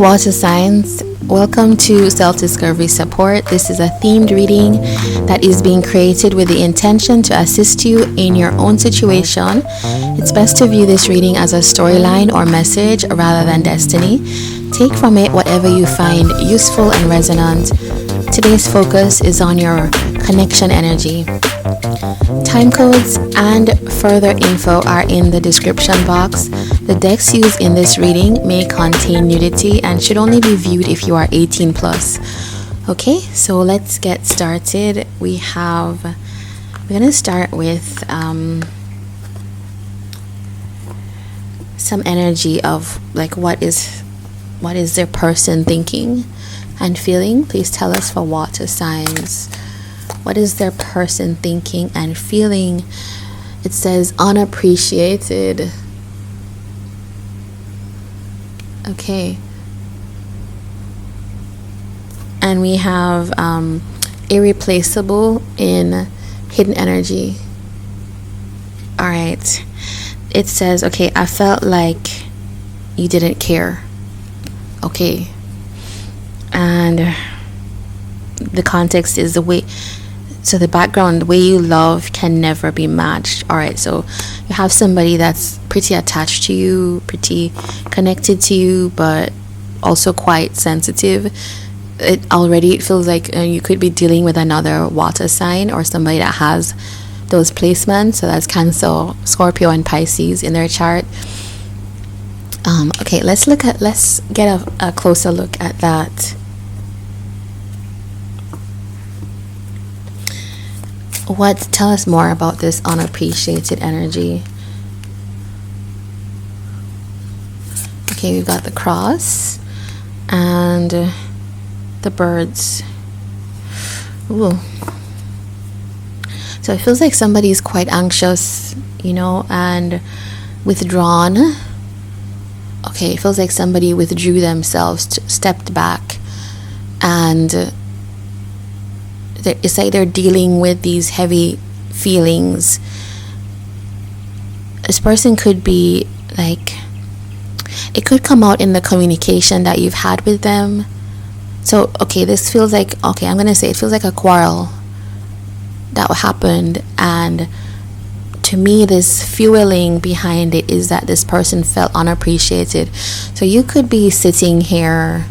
water signs, welcome to Self-Discovery Support. This is a themed reading that is being created with the intention to assist you in your own situation. It's best to view this reading as a storyline or message rather than destiny. Take from it whatever you find useful and resonant. Today's focus is on your connection energy. Time codes and further info are in the description box. The decks used in this reading may contain nudity and should only be viewed if you are 18 plus. Okay, so let's get started. We're gonna start with some energy of like what is their person thinking and feeling. Please tell us for water signs. What is their person thinking and feeling? It says unappreciated. Okay. And we have irreplaceable in hidden energy. All right. It says, okay, I felt like you didn't care. Okay. And the context is the way, so the background, the way you love can never be matched. All right, so you have somebody that's pretty attached to you, pretty connected to you, but also quite sensitive. It feels like you could be dealing with another water sign or somebody that has those placements. So that's Cancer, Scorpio, and Pisces in their chart. Okay, let's get a closer look at that. Tell us more about this unappreciated energy. Okay, we've got the cross and the birds. Ooh. So it feels like somebody's quite anxious, and withdrawn. Okay, it feels like somebody withdrew themselves, stepped back, and it's like they're dealing with these heavy feelings. This person could be like, it could come out in the communication that you've had with them. So, okay, this feels like, okay, I'm going to say it feels like a quarrel that happened. And to me, this fueling behind it is that this person felt unappreciated. So you could be sitting here,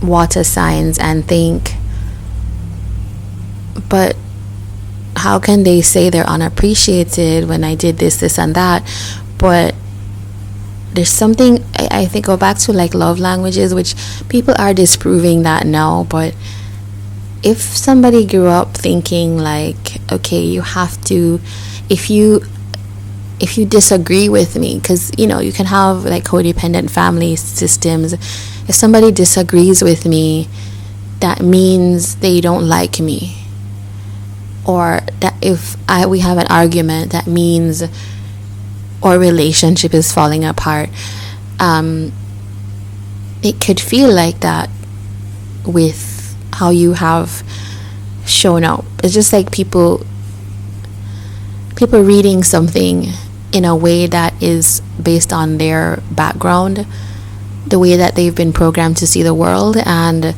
water signs, and think, but how can they say they're unappreciated when I did this and that? But there's something, I think, go back to like love languages, which people are disproving that now. But if somebody grew up thinking like, okay, you have to, if you disagree with me, because you can have like codependent family systems. If somebody disagrees with me, that means they don't like me. Or that if we have an argument, that means our relationship is falling apart. It could feel like that with how you have shown up. It's just like people reading something in a way that is based on their background, the way that they've been programmed to see the world, and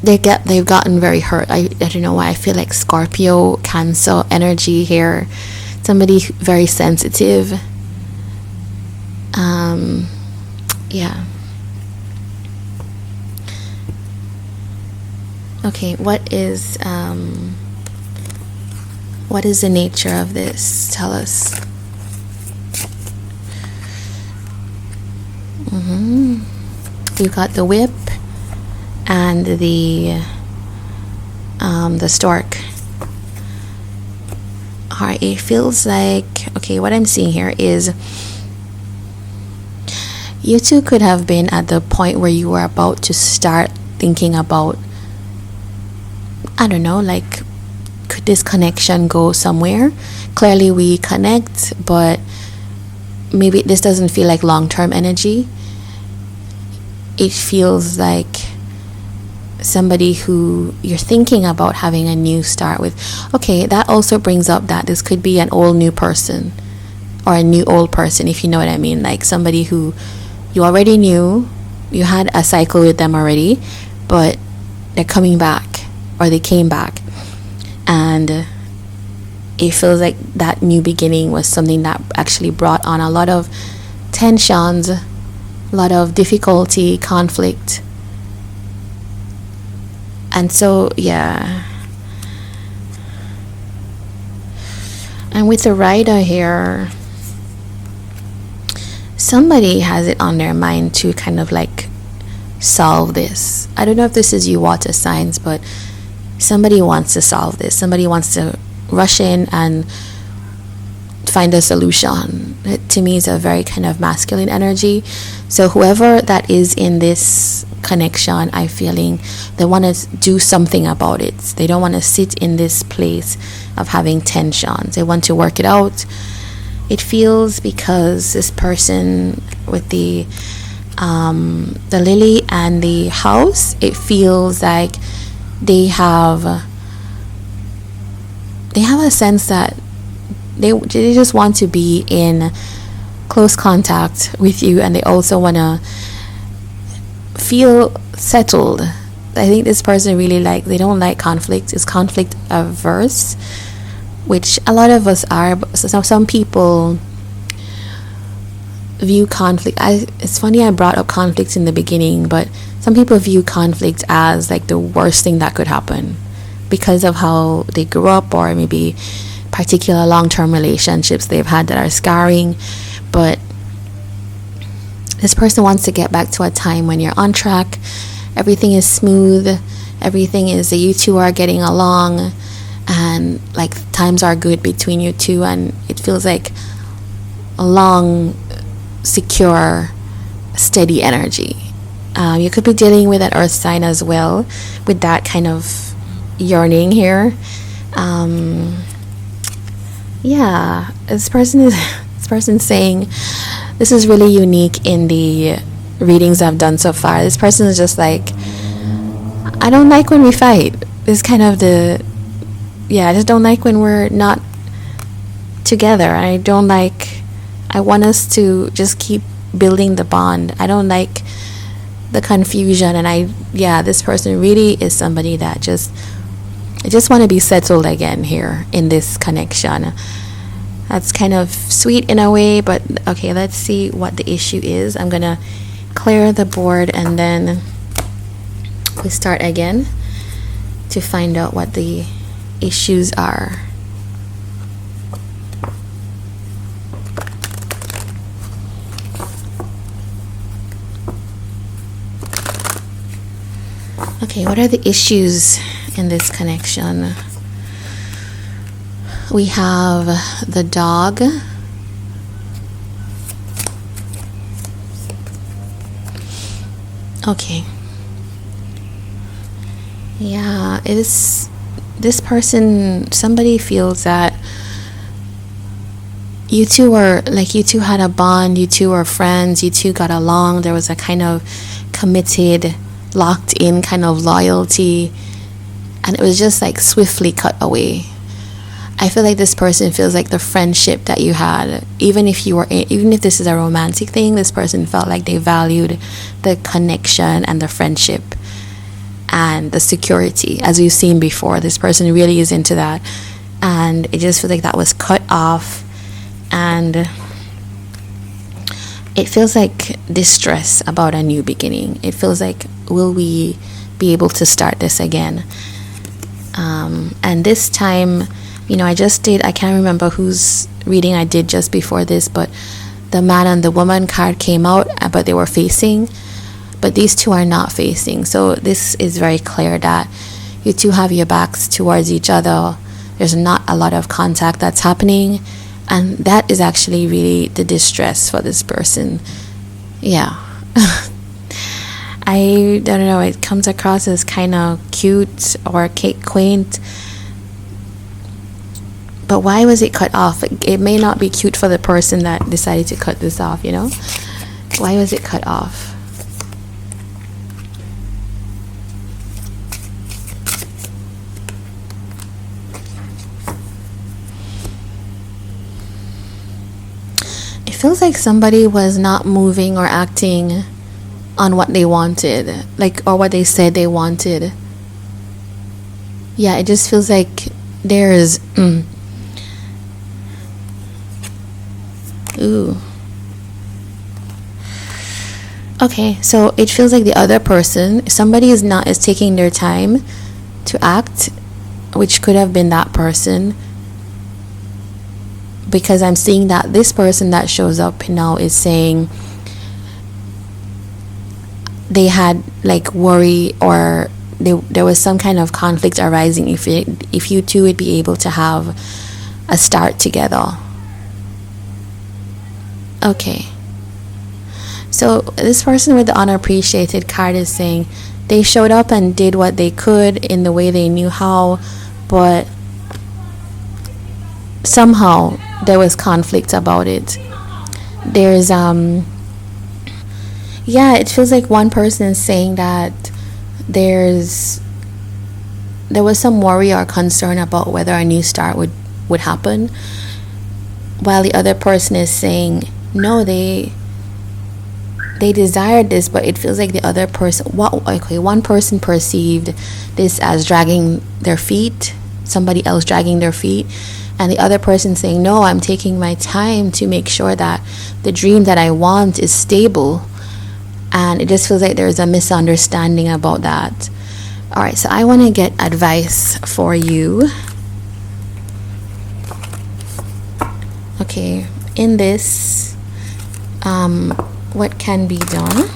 they've gotten very hurt. I don't know why I feel like Scorpio, Cancer energy here. Somebody very sensitive. Yeah. Okay, what is the nature of this? Tell us. We've got the whip and the stork. Alright, it feels like, okay, what I'm seeing here is you two could have been at the point where you were about to start thinking about, I don't know, like, could this connection go somewhere? Clearly we connect, but maybe this doesn't feel like long-term energy. It feels like somebody who you're thinking about having a new start with. Okay, that also brings up that this could be an old new person, or a new old person, if you know what I mean. Like somebody who you already knew, you had a cycle with them already, but they're coming back, or they came back, and it feels like that new beginning was something that actually brought on a lot of tensions, a lot of difficulty, conflict. And so, yeah. And with the rider here, somebody has it on their mind to kind of like solve this. I don't know if this is you water signs, but somebody wants to solve this. Somebody wants to rush in and find a solution. It, to me, is a very kind of masculine energy. So whoever that is in this connection, I'm feeling they want to do something about it. They don't want to sit in this place of having tensions. They want to work it out. It feels, because this person with the lily and the house, it feels like they have a sense that they just want to be in close contact with you, and they also want to feel settled. I think this person really they don't like conflict. Is conflict averse, which a lot of us are. But some people view conflict. It's funny I brought up conflict in the beginning, but some people view conflict as like the worst thing that could happen because of how they grew up, or maybe particular long-term relationships they've had that are scarring. But this person wants to get back to a time when you're on track, everything is smooth, everything is that you two are getting along, and like times are good between you two, and it feels like a long, secure, steady energy. You could be dealing with an earth sign as well, with that kind of yearning here. Yeah, this person saying this is really unique in the readings I've done so far. This person is just like, I don't like when we fight. It's kind of I just don't like when we're not together. I want us to just keep building the bond. I don't like the confusion, and this person really is somebody that I just want to be settled again here in this connection. That's kind of sweet in a way, but okay, let's see what the issue is. I'm gonna clear the board and then we start again to find out what the issues are. Okay, what are the issues in this connection? We have the dog. Okay. Yeah, this person, somebody feels that you two had a bond, you two were friends, you two got along, there was a kind of committed, locked in kind of loyalty, and it was just like swiftly cut away. I feel like this person feels like the friendship that you had, even if this is a romantic thing, this person felt like they valued the connection and the friendship and the security. As we've seen before, this person really is into that, and it just feels like that was cut off, and it feels like distress about a new beginning. It feels like, will we be able to start this again? And this time, I can't remember whose reading I did just before this, but the man and the woman card came out, but they were facing, but these two are not facing. So this is very clear that you two have your backs towards each other. There's not a lot of contact that's happening, and that is actually really the distress for this person. Yeah. I don't know, it comes across as kind of cute or quaint, but why was it cut off? It may not be cute for the person that decided to cut this off, Why was it cut off? feels like somebody was not moving or acting on what they wanted, like, or what they said they wanted. Yeah, it just feels like there's ooh. Okay, so it feels like the other person, somebody is taking their time to act, which could have been that person, because I'm seeing that this person that shows up now is saying they had like worry, or there was some kind of conflict arising if you two would be able to have a start together. Okay, so this person with the unappreciated card is saying they showed up and did what they could in the way they knew how, but somehow there was conflict about it. There's yeah, it feels like one person is saying that there was some worry or concern about whether a new start would happen, while the other person is saying no, they desired this, but it feels like the other person, one person perceived this as dragging their feet, somebody else dragging their feet, and the other person saying no, I'm taking my time to make sure that the dream that I want is stable. And it just feels like there's a misunderstanding about that. All right, so I want to get advice for you. Okay, in this, what can be done?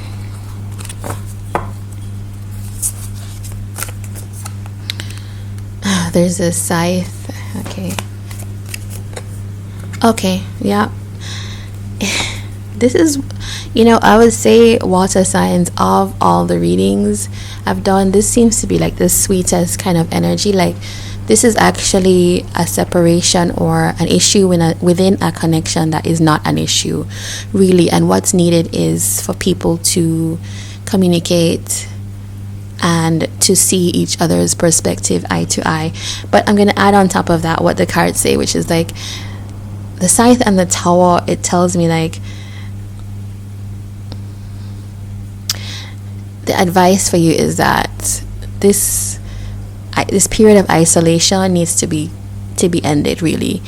There's a scythe. Okay, yeah. This is, I would say water signs, of all the readings I've done, this seems to be like the sweetest kind of energy. Like, this is actually a separation or an issue within a connection that is not an issue, really. And what's needed is for people to communicate and to see each other's perspective eye to eye. But I'm going to add on top of that what the cards say, which is like the scythe and the tower. It tells me like the advice for you is that this period of isolation needs to be ended, really.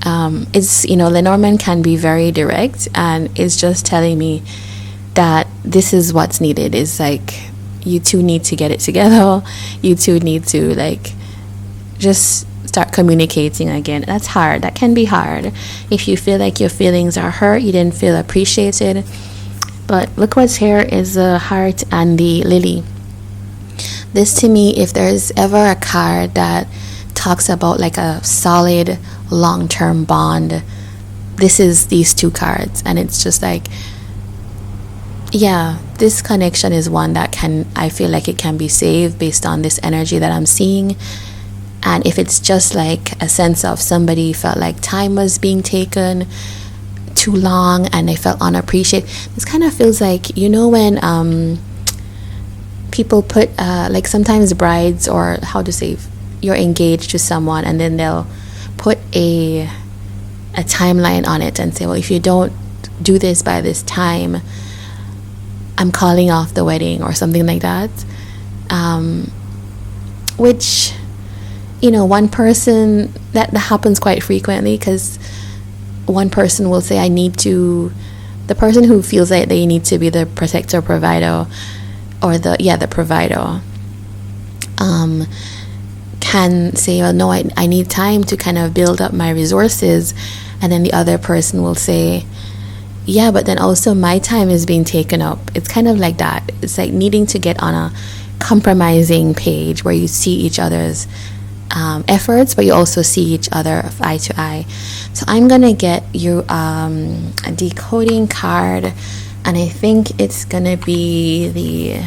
It's, Lenormand can be very direct, and it's just telling me that this is what's needed. Is like, you two need to get it together. You two need to like just start communicating again. That's hard. That can be hard if you feel like your feelings are hurt, you didn't feel appreciated. But look what's here is the heart and the lily. This, to me, if there's ever a card that talks about like a solid long-term bond, this is these two cards. And it's just like, yeah, this connection is one that I feel like it can be saved based on this energy that I'm seeing. And if it's just like a sense of somebody felt like time was being taken too long and they felt unappreciated, this kind of feels like, when people put like sometimes brides, or how to say, you're engaged to someone and then they'll put a timeline on it and say, well, if you don't do this by this time, I'm calling off the wedding, or something like that. Which, one person, that happens quite frequently, because one person will say, the person who feels like they need to be the protector, provider, or the provider, can say, well, no, I need time to kind of build up my resources. And then the other person will say, yeah, but then also my time is being taken up. It's kind of like that. It's like needing to get on a compromising page where you see each other's efforts, but you also see each other eye to eye. So I'm gonna get you a decoding card, and I think it's gonna be the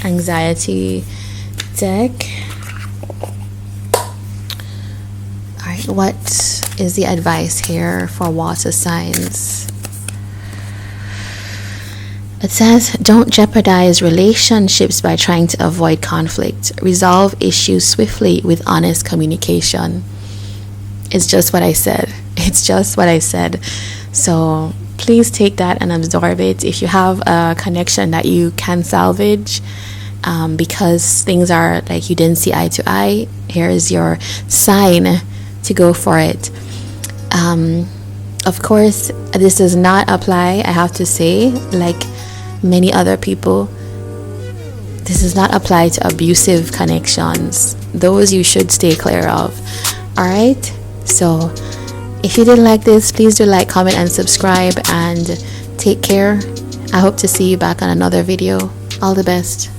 anxiety deck. All right, what is the advice here for water signs? It says, don't jeopardize relationships by trying to avoid conflict. Resolve issues swiftly with honest communication. It's just what I said. So please take that and absorb it. If you have a connection that you can salvage, because things are like you didn't see eye to eye, here's your sign to go for it. Of course, this does not apply, I have to say, like many other people, this does not apply to abusive connections. Those you should stay clear of. Alright, so if you did like this, please do like, comment, and subscribe, and take care. I hope to see you back on another video. All the best.